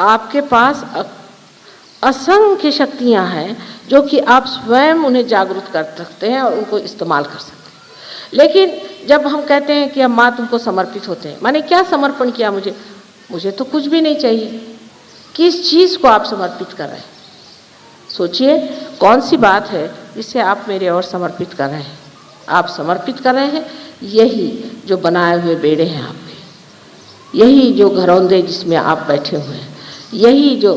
आपके पास असंख्य शक्तियां हैं जो कि आप स्वयं उन्हें जागरूक कर सकते हैं और उनको इस्तेमाल कर सकते हैं। लेकिन जब हम कहते हैं कि हम माँ तुमको समर्पित होते हैं, माने क्या समर्पण किया? मुझे तो कुछ भी नहीं चाहिए। किस चीज़ को आप समर्पित कर रहे हैं? सोचिए कौन सी बात है जिससे आप मेरे और समर्पित कर रहे हैं? आप समर्पित कर रहे हैं यही जो बनाए हुए बेड़े हैं आपके, यही जो घरौंदे जिसमें आप बैठे हुए हैं, यही जो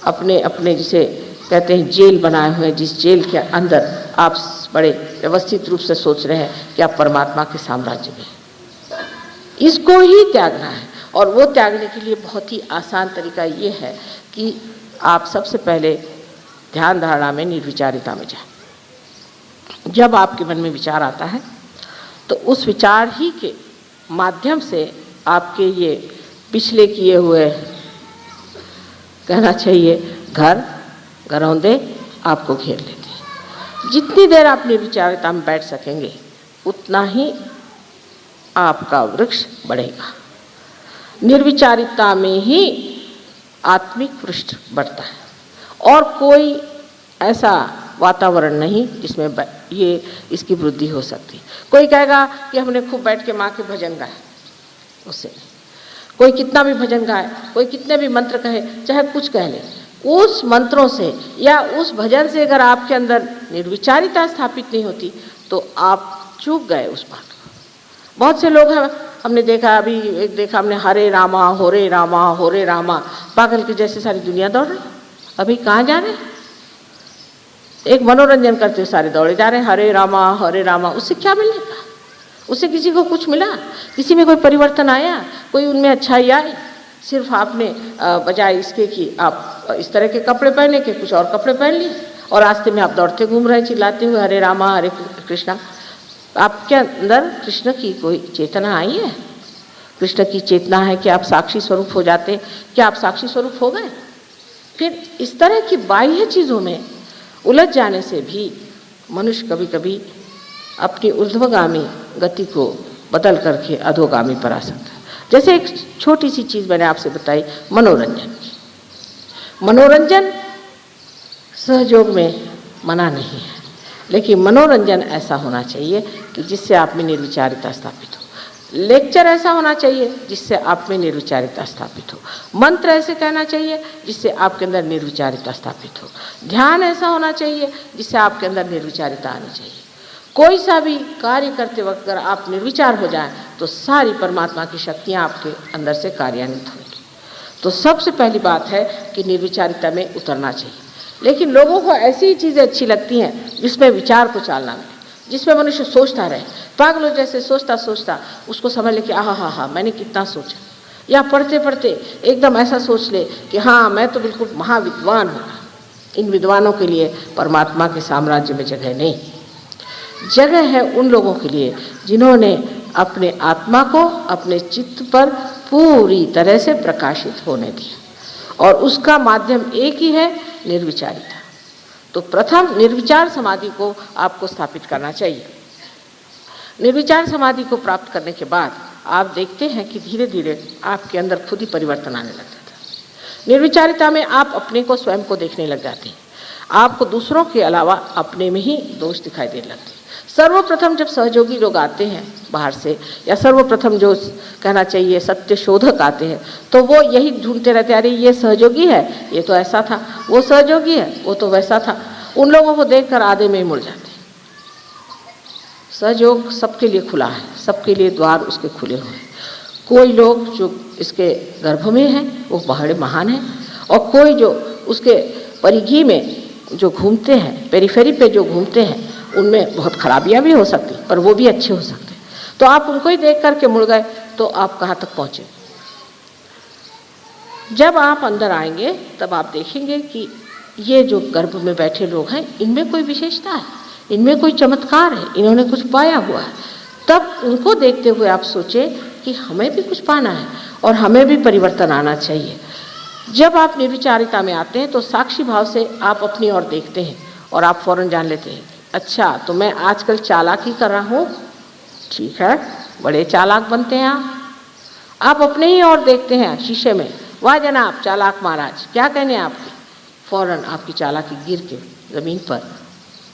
अपने अपने जिसे कहते हैं जेल बनाए हुए हैं, जिस जेल के अंदर आप बड़े व्यवस्थित रूप से सोच रहे हैं कि आप परमात्मा के साम्राज्य में, इसको ही त्यागना है। और वो त्यागने के लिए बहुत ही आसान तरीका ये है कि आप सबसे पहले ध्यान धारणा में निर्विचारिता में जाएं। जब आपके मन में विचार आता है तो उस विचार ही के माध्यम से आपके ये पिछले किए हुए, कहना चाहिए घर घरौंदे आपको घेर लेते हैं। जितनी देर आप निर्विचारिता में बैठ सकेंगे उतना ही आपका वृक्ष बढ़ेगा। निर्विचारिता में ही आत्मिक वृक्ष बढ़ता है और कोई ऐसा वातावरण नहीं जिसमें ये इसकी वृद्धि हो सकती। कोई कहेगा कि हमने खूब बैठ के माँ के भजन गाए, उससे कोई कितना भी भजन गाए, कोई कितने भी मंत्र कहे, चाहे कुछ कह ले, उस मंत्रों से या उस भजन से अगर आपके अंदर निर्विचारिता स्थापित नहीं होती तो आप चूक गए उस बात को। बहुत से लोग हैं, हमने देखा, अभी एक देखा हमने, हरे रामा होरे रामा होरे रामा, पागल के जैसे सारी दुनिया दौड़ रही। अभी कहाँ जा रहे? एक मनोरंजन करते हुए सारे दौड़े जा रहे हैं, हरे रामा। उससे क्या मिलेगा? उससे किसी को कुछ मिला? किसी में कोई परिवर्तन आया? कोई उनमें अच्छाई आई? सिर्फ आपने बजाय इसके कि आप इस तरह के कपड़े पहने के कुछ और कपड़े पहन लिए और रास्ते में आप दौड़ते घूम रहे चिल्लाते हुए हरे रामा हरे कृष्णा। आपके अंदर कृष्ण की कोई चेतना आई है? कृष्ण की चेतना है कि आप साक्षी स्वरूप हो जाते, क्या आप साक्षी स्वरूप हो गए? फिर इस तरह की बाह्य चीज़ों में उलझ जाने से भी मनुष्य कभी कभी अपनी ऊर्ध्वगामी गति को बदल करके अधोगामी पर आ सकता है। जैसे एक छोटी सी चीज़ मैंने आपसे बताई, मनोरंजन सहयोग में मना नहीं है, लेकिन मनोरंजन ऐसा होना चाहिए कि जिससे आप में निर्विचारिता स्थापित हो। लेक्चर ऐसा होना चाहिए जिससे आप में निर्विचारिता स्थापित हो। मंत्र ऐसे कहना चाहिए जिससे आपके अंदर निर्विचारिता स्थापित हो। ध्यान ऐसा होना चाहिए जिससे आपके अंदर निर्विचारिता आनी चाहिए। कोई सा भी कार्य करते वक्त अगर आप निर्विचार हो जाएं तो सारी परमात्मा की शक्तियाँ आपके अंदर से कार्यान्वित होंगी। तो सबसे पहली बात है कि निर्विचारिता में उतरना चाहिए। लेकिन लोगों को ऐसी ही चीज़ें अच्छी लगती हैं जिसमें विचार को चालना मिले, जिसमें मनुष्य सोचता रहे, पागलों जैसे सोचता उसको समझ ले कि हा मैंने कितना सोचा, या पढ़ते पढ़ते एकदम ऐसा सोच ले कि हाँ मैं तो बिल्कुल महाविद्वान हूँ। इन विद्वानों के लिए परमात्मा के साम्राज्य में जगह नहीं। जगह है उन लोगों के लिए जिन्होंने अपने आत्मा को अपने चित्त पर पूरी तरह से प्रकाशित होने दिया, और उसका माध्यम एक ही है, निर्विचारिता। तो प्रथम निर्विचार समाधि को आपको स्थापित करना चाहिए। निर्विचार समाधि को प्राप्त करने के बाद आप देखते हैं कि धीरे धीरे आपके अंदर खुद ही परिवर्तन आने लग जाता है। निर्विचारिता में आप अपने को स्वयं को देखने लग जाते हैं। आपको दूसरों के अलावा अपने में ही दोष दिखाई देने लगते हैं। सर्वप्रथम जब सहयोगी लोग आते हैं बाहर से, या सर्वप्रथम जो कहना चाहिए सत्य शोधक आते हैं, तो वो यही ढूंढते रहते, अरे ये सहयोगी है, ये तो ऐसा था, वो सहयोगी है, वो तो वैसा था। उन लोगों को देखकर आधे में ही मुड़ जाते हैं। सहयोग सबके लिए खुला है, सबके लिए द्वार उसके खुले हुए हैं। कोई लोग जो इसके गर्भ में हैं वो बड़े महान हैं, और कोई जो उसके परिधि में जो घूमते हैं, पेरीफेरी पे जो घूमते हैं, उनमें बहुत खराबियां भी हो सकती, पर वो भी अच्छे हो सकते हैं। तो आप उनको ही देख करके मुड़ गए तो आप कहाँ तक पहुँचे? जब आप अंदर आएंगे तब आप देखेंगे कि ये जो गर्भ में बैठे लोग हैं, इनमें कोई विशेषता है, इनमें कोई चमत्कार है, इन्होंने कुछ पाया हुआ है। तब उनको देखते हुए आप सोचें कि हमें भी कुछ पाना है और हमें भी परिवर्तन आना चाहिए। जब आप निर्विचारिता में आते हैं तो साक्षी भाव से आप अपनी ओर देखते हैं और आप फौरन जान लेते हैं, अच्छा तो मैं आजकल चालाकी कर रहा हूँ, ठीक है, बड़े चालाक बनते हैं आप अपने ही ओर देखते हैं शीशे में वाह जनाब चालाक महाराज, क्या कहने आपके, फौरन आपकी चालाकी गिर के ज़मीन पर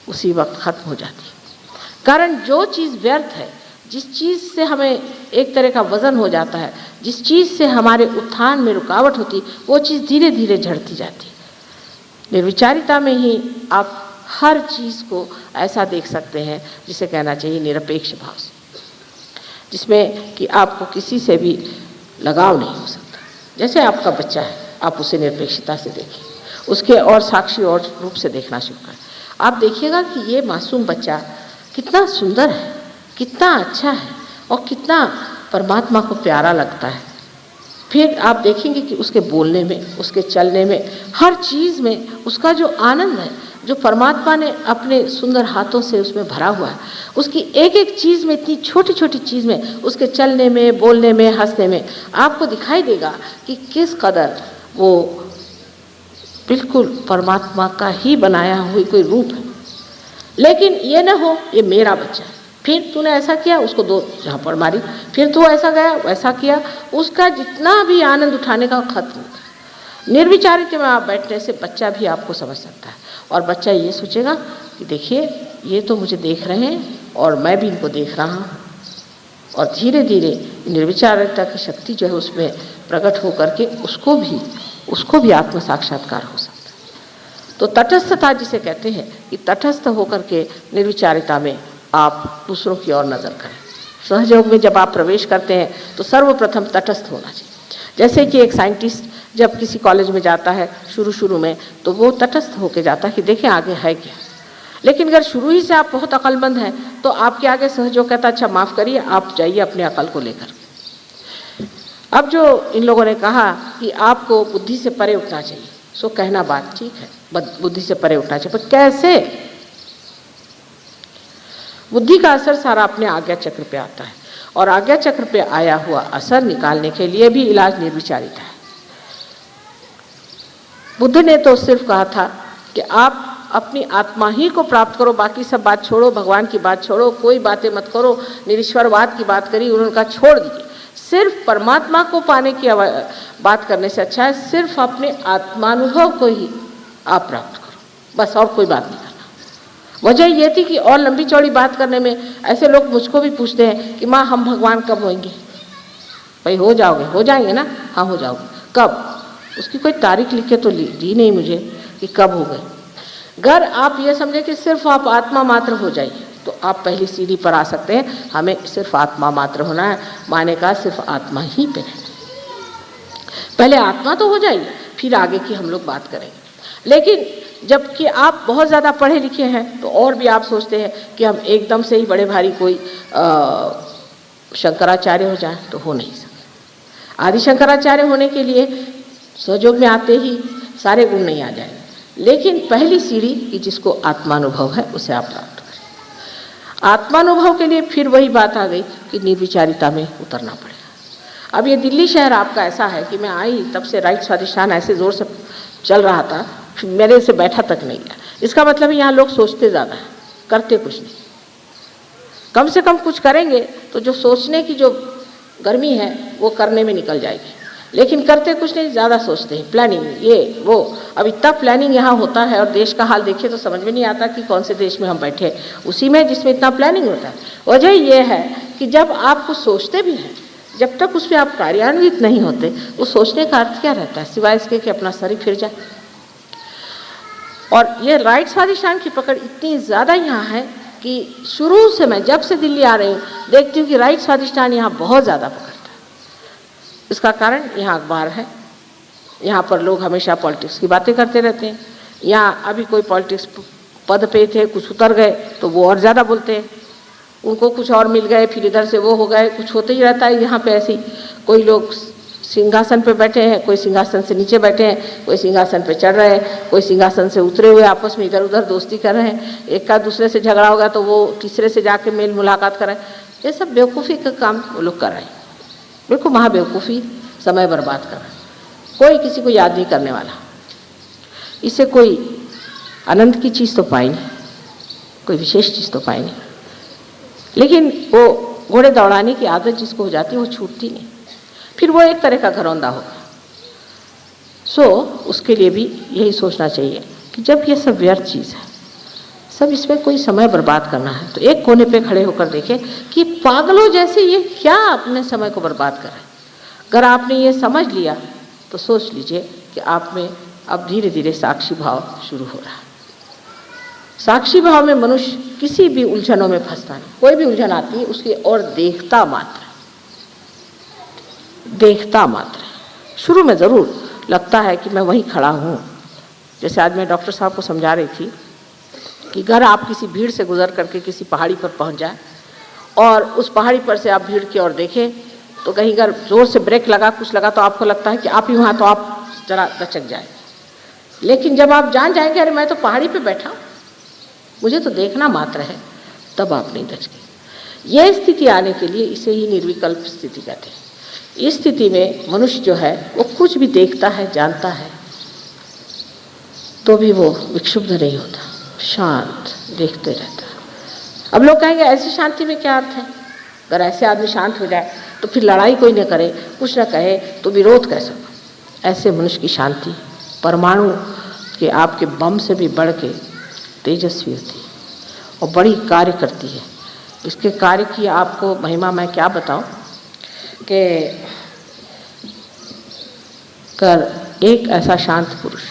उसी वक्त खत्म हो जाती है। कारण जो चीज़ व्यर्थ है, जिस चीज़ से हमें एक तरह का वज़न हो जाता है, जिस चीज़ से हमारे उत्थान में रुकावट होती, वो चीज़ धीरे धीरे झड़ती जाती है। निर्विचारिता में ही आप हर चीज़ को ऐसा देख सकते हैं जिसे कहना चाहिए निरपेक्ष भाव से, जिसमें कि आपको किसी से भी लगाव नहीं हो सकता। जैसे आपका बच्चा है, आप उसे निरपेक्षता से देखिए, उसके और साक्षी और रूप से देखना शुरू करें। आप देखिएगा कि ये मासूम बच्चा कितना सुंदर है, कितना अच्छा है और कितना परमात्मा को प्यारा लगता है। फिर आप देखेंगे कि उसके बोलने में, उसके चलने में, हर चीज़ में उसका जो आनंद है, जो परमात्मा ने अपने सुंदर हाथों से उसमें भरा हुआ है, उसकी एक एक चीज़ में, इतनी छोटी छोटी चीज़ में, उसके चलने में, बोलने में, हंसने में आपको दिखाई देगा कि किस कदर वो बिल्कुल परमात्मा का ही बनाया हुआ कोई रूप है। लेकिन ये ना हो ये मेरा बच्चा है, फिर तूने ऐसा किया, उसको 2 झापड़ मारी, फिर तू ऐसा गया वैसा किया, उसका जितना भी आनंद उठाने का खत्म होता। निर्विचारिता में आप बैठने से बच्चा भी आपको समझ सकता है और बच्चा ये सोचेगा कि देखिए ये तो मुझे देख रहे हैं और मैं भी इनको देख रहा हूँ, और धीरे धीरे निर्विचारिता की शक्ति जो है उसमें प्रकट होकर के उसको भी आत्म साक्षात्कार हो सकता है। तो तटस्थता जिसे कहते हैं कि तटस्थ होकर के निर्विचारिता में आप दूसरों की ओर नज़र करें। सहयोग में जब आप प्रवेश करते हैं तो सर्वप्रथम तटस्थ होना चाहिए। जैसे कि एक साइंटिस्ट जब किसी कॉलेज में जाता है शुरू में, तो वो तटस्थ होकर जाता है कि देखें आगे है क्या। लेकिन अगर शुरू ही से आप बहुत अक्लमंद हैं तो आपके आगे सहयोग कहता अच्छा माफ़ करिए, आप जाइए अपने अकल को लेकर। अब जो इन लोगों ने कहा कि आपको बुद्धि से परे उठना चाहिए, सो कहना बात ठीक है, बुद्धि से परे उठना चाहिए, पर कैसे? बुद्धि का असर सारा अपने आज्ञा चक्र पे आता है और आज्ञा चक्र पे आया हुआ असर निकालने के लिए भी इलाज निर्विचारिता है। बुद्ध ने तो सिर्फ कहा था कि आप अपनी आत्मा ही को प्राप्त करो, बाकी सब बात छोड़ो, भगवान की बात छोड़ो, कोई बातें मत करो। निरीश्वरवाद की बात करी, उन्होंने कहा छोड़ दीजिए, सिर्फ परमात्मा को पाने की बात करने से अच्छा है सिर्फ अपने आत्मानुभव को ही आप प्राप्त करो, बस और कोई बात नहीं करना। वजह ये थी कि और लंबी चौड़ी बात करने में ऐसे लोग मुझको भी पूछते हैं कि माँ हम भगवान कब होंगे? भाई हो जाओगे, हो जाएंगे ना? हाँ हो जाओगे। कब? उसकी कोई तारीख लिख के तो दी नहीं मुझे कि कब हो गए। अगर आप ये समझे कि सिर्फ आप आत्मा मात्र हो जाइए तो आप पहली सीढ़ी पर आ सकते हैं। हमें सिर्फ आत्मा मात्र होना है, माने का सिर्फ आत्मा ही पे रहना। पहले आत्मा तो हो जाइए, फिर आगे की हम लोग बात करेंगे। लेकिन जबकि आप बहुत ज़्यादा पढ़े लिखे हैं तो और भी आप सोचते हैं कि हम एकदम से ही बड़े भारी कोई शंकराचार्य हो जाए, तो हो नहीं सकता। आदि शंकराचार्य होने के लिए सहयोग में आते ही सारे गुण नहीं आ जाएंगे, लेकिन पहली सीढ़ी कि जिसको आत्मानुभव है उसे आप प्राप्त करें। आत्मानुभव के लिए फिर वही बात आ गई कि निर्विचारिता में उतरना पड़ेगा। अब ये दिल्ली शहर आपका ऐसा है कि मैं आई तब से राइट स्वाधिष्ठान ऐसे ज़ोर से चल रहा था, मेरे से बैठा तक नहीं गया। इसका मतलब यहाँ लोग सोचते ज़्यादा हैं, करते कुछ नहीं। कम से कम कुछ करेंगे तो जो सोचने की जो गर्मी है वो करने में निकल जाएगी, लेकिन करते कुछ नहीं, ज़्यादा सोचते हैं, प्लानिंग ये वो। अब इतना प्लानिंग यहाँ होता है और देश का हाल देखिए तो समझ में नहीं आता कि कौन से देश में हम बैठे, उसी में जिसमें इतना प्लानिंग होता है। वजह ये है कि जब आप कुछ सोचते भी हैं, जब तक उसमें आप कार्यान्वित नहीं होते, वो सोचने का अर्थ क्या रहता है सिवाय इसके कि अपना शरीर फिर जाए। और ये राइट स्वाधिष्ठान की पकड़ इतनी ज़्यादा यहाँ है कि शुरू से मैं जब से दिल्ली आ रही हूँ देखती हूँ कि राइट स्वाधिष्ठान यहाँ बहुत ज़्यादा पकड़ता है। इसका कारण यहाँ अखबार है, यहाँ पर लोग हमेशा पॉलिटिक्स की बातें करते रहते हैं। यहाँ अभी कोई पॉलिटिक्स पद पे थे, कुछ उतर गए तो वो और ज़्यादा बोलते हैं, उनको कुछ और मिल गए, फिर इधर से वो हो गए, कुछ होते ही रहता है यहाँ पे। ऐसे ही कोई लोग सिंहासन पे बैठे हैं, कोई सिंहासन से नीचे बैठे हैं, कोई सिंहासन पे चढ़ रहे हैं, कोई सिंहासन से उतरे हुए आपस में इधर उधर दोस्ती कर रहे हैं। एक का दूसरे से झगड़ा होगा तो वो तीसरे से जाके मेल मुलाकात कर रहे हैं। ये सब बेवकूफ़ी का काम वो लोग कर रहे हैं, बिल्कुल महाबेवकूफ़ी, समय बर्बाद कर रहे हैं। कोई किसी को याद नहीं करने वाला, इससे कोई आनंद की चीज़ तो पाई नहीं, कोई विशेष चीज़ तो पाई नहीं। लेकिन वो घोड़े दौड़ाने की आदत जिसको हो जाती है वो छूटती नहीं, फिर वो एक तरह का घरौंदा होगा। सो उसके लिए भी यही सोचना चाहिए कि जब ये सब व्यर्थ चीज़ है, सब इसमें कोई समय बर्बाद करना है, तो एक कोने पे खड़े होकर देखें कि पागलों जैसे ये क्या अपने समय को बर्बाद कर रहे हैं। अगर आपने ये समझ लिया तो सोच लीजिए कि आप में अब धीरे धीरे साक्षी भाव शुरू हो रहा है। साक्षी भाव में मनुष्य किसी भी उलझनों में फंसता नहीं। कोई भी उलझन आती है उसकी और देखता मात्र है। शुरू में ज़रूर लगता है कि मैं वहीं खड़ा हूँ। जैसे आज मैं डॉक्टर साहब को समझा रही थी कि अगर आप किसी भीड़ से गुजर करके किसी पहाड़ी पर पहुँच जाए और उस पहाड़ी पर से आप भीड़ की ओर देखें तो कहीं अगर ज़ोर से ब्रेक लगा कुछ लगा तो आपको लगता है कि आप ही वहाँ, तो आप जरा दचक जाए। लेकिन जब आप जान जाएंगे अरे मैं तो पहाड़ी पे बैठा हूँ, मुझे तो देखना मात्र है, तब आप नहीं दचके। यह स्थिति आने के लिए इसे ही निर्विकल्प स्थिति कहते हैं। इस स्थिति में मनुष्य जो है वो कुछ भी देखता है, जानता है, तो भी वो विक्षुब्ध नहीं होता, शांत देखते रहता है। अब लोग कहेंगे ऐसी शांति में क्या अर्थ है? अगर ऐसे आदमी शांत हो जाए तो फिर लड़ाई कोई न करे, कुछ न कहे तो विरोध कैसा? ऐसे मनुष्य की शांति परमाणु के आपके बम से भी बढ़ के तेजस्वी होती है और बड़ी कार्य करती है। इसके कार्य की आपको महिमा मैं क्या बताऊं कि कर एक ऐसा शांत पुरुष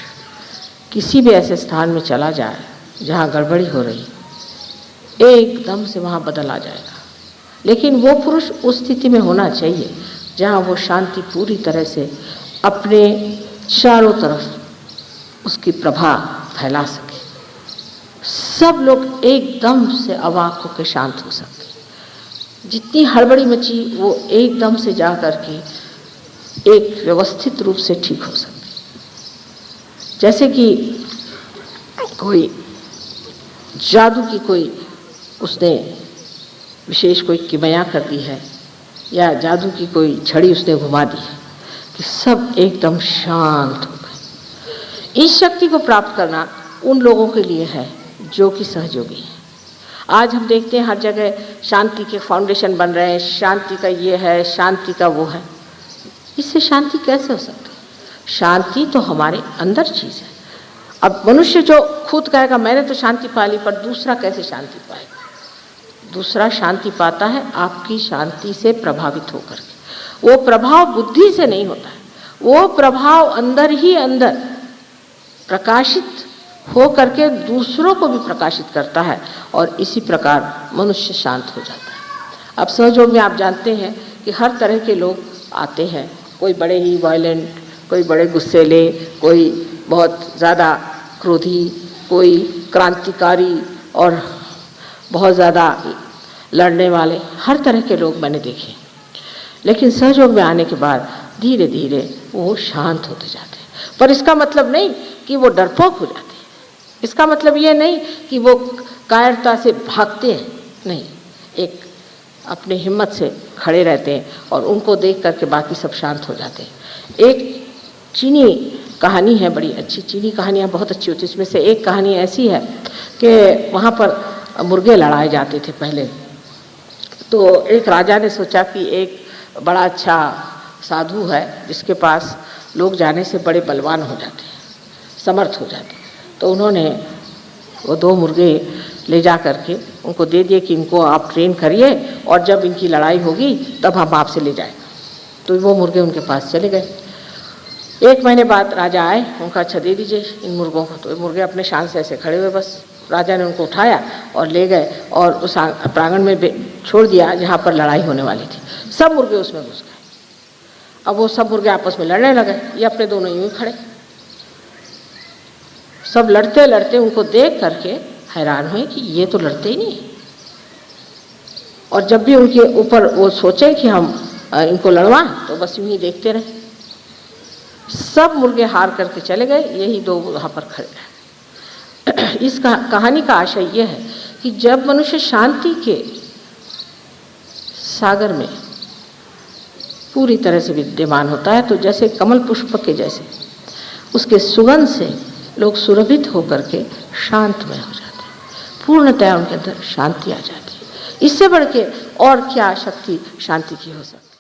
किसी भी ऐसे स्थान में चला जाए जहाँ गड़बड़ी हो रही, एकदम से वहाँ बदल आ जाएगा। लेकिन वो पुरुष उस स्थिति में होना चाहिए जहाँ वो शांति पूरी तरह से अपने चारों तरफ उसकी प्रभा फैला सके। सब लोग एकदम से अवाक होकर शांत हो सकते। जितनी हड़बड़ी मची वो एकदम से जा करके एक व्यवस्थित रूप से ठीक हो सकती। जैसे कि कोई जादू की कोई उसने विशेष कोई किमया कर दी है या जादू की कोई छड़ी उसने घुमा दी है कि सब एकदम शांत हो गए। इस शक्ति को प्राप्त करना उन लोगों के लिए है जो कि सहयोगी हैं। आज हम देखते हैं हर जगह शांति के फाउंडेशन बन रहे हैं, शांति का ये है, शांति का वो है। इससे शांति कैसे हो सकती है? शांति तो हमारे अंदर चीज़ है। अब मनुष्य जो खुद कहेगा मैंने तो शांति पा ली, पर दूसरा कैसे शांति पाएगा? दूसरा शांति पाता है आपकी शांति से प्रभावित होकर के। वो प्रभाव बुद्धि से नहीं होता है, वो प्रभाव अंदर ही अंदर प्रकाशित हो करके दूसरों को भी प्रकाशित करता है और इसी प्रकार मनुष्य शांत हो जाता है। अब सहयोग में आप जानते हैं कि हर तरह के लोग आते हैं, कोई बड़े ही वायलेंट, कोई बड़े गुस्सेले, कोई बहुत ज़्यादा क्रोधी, कोई क्रांतिकारी और बहुत ज़्यादा लड़ने वाले, हर तरह के लोग मैंने देखे। लेकिन सहयोग में आने के बाद धीरे धीरे वो शांत होते जाते हैं। पर इसका मतलब नहीं कि वो डरपोक हो जाते हैं, इसका मतलब ये नहीं कि वो कायरता से भागते हैं, नहीं, एक अपने हिम्मत से खड़े रहते हैं और उनको देख करके बाकी सब शांत हो जाते हैं। एक चीनी कहानी है, बड़ी अच्छी, चीनी कहानियाँ बहुत अच्छी होती है। इसमें से एक कहानी ऐसी है कि वहाँ पर मुर्गे लड़ाए जाते थे पहले। तो एक राजा ने सोचा कि एक बड़ा अच्छा साधु है जिसके पास लोग जाने से बड़े बलवान हो जाते हैं, समर्थ हो जाते हैं। तो उन्होंने वो 2 मुर्गे ले जा करके उनको दे दिए कि इनको आप ट्रेन करिए और जब इनकी लड़ाई होगी तब हम आपसे ले जाएंगे। तो वो मुर्गे उनके पास चले गए। 1 महीने बाद राजा आए, उनका अच्छा दे दीजिए इन मुर्गों को। तो ये मुर्गे अपने शान से ऐसे खड़े हुए, बस राजा ने उनको उठाया और ले गए और उस प्रांगण में छोड़ दिया जहाँ पर लड़ाई होने वाली थी। सब मुर्गे उसमें घुस गए। अब वो सब मुर्गे आपस में लड़ने लगे, ये अपने दोनों यूं ही खड़े। सब लड़ते लड़ते उनको देख करके हैरान हुए कि ये तो लड़ते ही नहीं। और जब भी उनके ऊपर वो सोचे कि हम इनको लड़वाएं तो बस यूं ही देखते रहे। सब मुर्गे हार करके चले गए, यही 2 वहाँ पर खड़े रहे। इस कहानी का आशय यह है कि जब मनुष्य शांति के सागर में पूरी तरह से विद्यमान होता है तो जैसे कमल पुष्प के जैसे उसके सुगंध से लोग सुरभित होकर के शांतमय हो जाते हैं, पूर्णतया उनके अंदर शांति आ जाती है। इससे बढ़ के और क्या शक्ति शांति की हो सकती है?